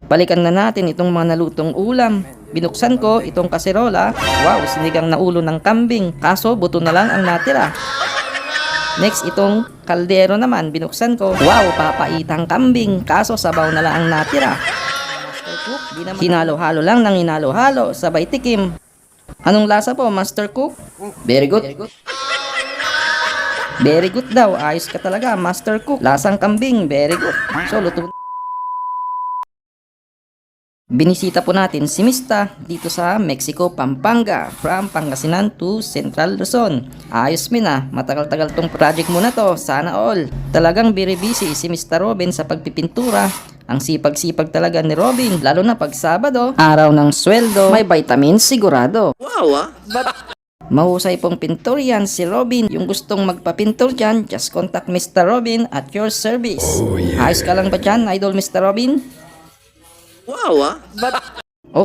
Balikan na natin itong mga nalutong ulam. Binuksan ko itong kaserola. Wow, sinigang na ulo ng kambing. Kaso buto na lang ang natira. Next, itong kaldero naman. Binuksan ko. Wow, papaitang kambing. Kaso sabaw na lang ang natira. Hinalo-halo lang ng hinalo-halo. Sabay tikim. Anong lasa po, Master Cook? Very good. Very good daw. Ayos ka talaga, Master Cook. Lasang kambing. Very good. So, luto. Binisita po natin si Mista dito sa Mexico, Pampanga. From Pangasinan to Central Luzon. Ayos matagal-tagal tong project mo na to. Sana all. Talagang very busy si Mr. Robin sa pagpipintura. Ang sipag-sipag talaga ni Robin. Lalo na pag Sabado, araw ng sweldo, may vitamins sigurado. Wow, Mahusay pong pintor yan si Robin. Yung gustong magpapintor dyan, just contact Mr. Robin at your service. Ayos ka lang ba dyan, Idol Mr. Robin? Wow,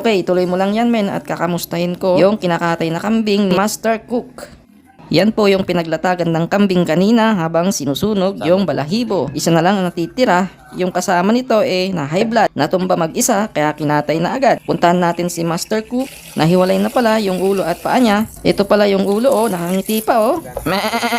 Okay, tuloy mo lang yan men at kakamustahin ko yung kinakatay na kambing ni Master Cook. Yan po yung pinaglatagan ng kambing kanina habang sinusunog yung balahibo. Isa na lang ang natitira. Yung kasama nito na high blood. Natumba mag-isa kaya kinatay na agad. Puntahan natin si Master Cook. Nahiwalay na pala yung ulo at paa niya. Ito pala yung ulo nakangiti pa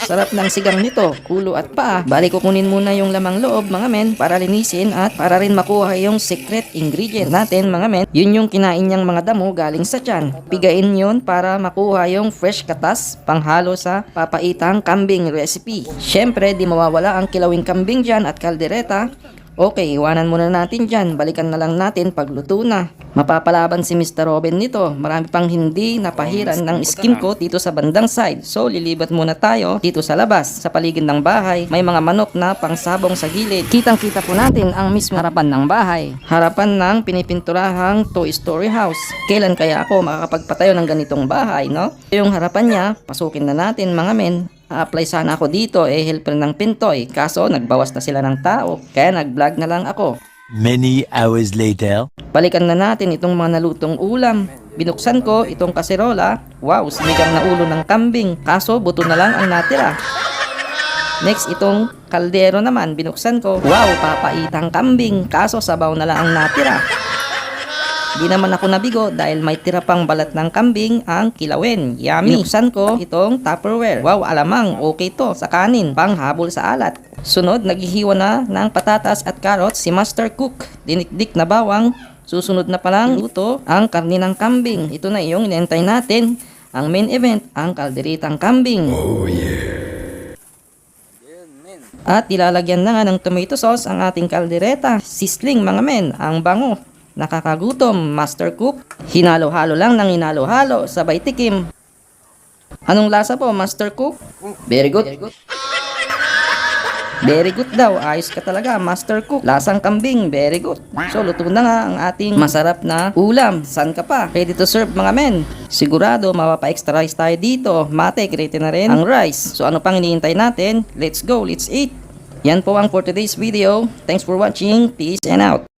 Sarap ng sigang nito, ulo at paa. Bali kukunin muna yung lamang loob mga men para linisin at para rin makuha yung secret ingredient natin mga men. Yun yung kinain niyang mga damo galing sa tiyan. Pigain yun para makuha yung fresh katas panghalo sa papaitang kambing recipe. Syempre di mawawala ang kilawing kambing dyan at kaldereta. Okay, iwanan muna natin dyan. Balikan na lang natin pagluto na. Mapapalaban si Mr. Robin nito. Marami pang hindi napahiran ng skin coat dito sa bandang side. So, lilibat muna tayo dito sa labas. Sa paligid ng bahay, may mga manok na pangsabong sa gilid. Kitang-kita po natin ang mismo harapan ng bahay. Harapan ng pinipinturahang two-story house. Kailan kaya ako makakapagpatayo ng ganitong bahay, no? Yung harapan niya, pasukin na natin mga men. Apply sana ako dito helper ng pintoy. Kaso nagbawas na sila ng tao. Kaya nag-vlog na lang ako. Many hours later. Balikan na natin itong mga nalutong ulam. Binuksan ko itong kaserola. Wow, sinigang na ulo ng kambing. Kaso buto na lang ang natira. Next, itong kaldero naman. Binuksan ko. Wow, papaitang kambing. Kaso sabaw na lang ang natira. Di naman ako nabigo dahil may tira pang balat ng kambing ang kilawin. Yummy! Binuksan ko itong Tupperware. Wow, alamang okay to sa kanin. Panghabol sa alat. Sunod, naghihiwa na ng patatas at carrots si Master Cook. Dinikdik na bawang. Susunod na palang luto ang karni ng kambing. Ito na yung inentay natin. Ang main event, ang kalderitang kambing. Oh yeah! At ilalagyan na nga ng tomato sauce ang ating kaldereta. Sisling mga men, ang bango. Nakakagutom, Master Cook. Hinalo-halo lang ng hinalo-halo, sabay tikim. Anong lasa po, Master Cook? Very good. Very good daw, ayos ka talaga, Master Cook. Lasang kambing, very good. So, luto na nga ang ating masarap na ulam. San ka pa? Ready to serve mga men. Sigurado, mapapa-extra rice tayo dito. Mate, ready na rin ang rice. So, ano pang hinihintay natin? Let's go, let's eat. Yan po ang for today's video. Thanks for watching. Peace and out.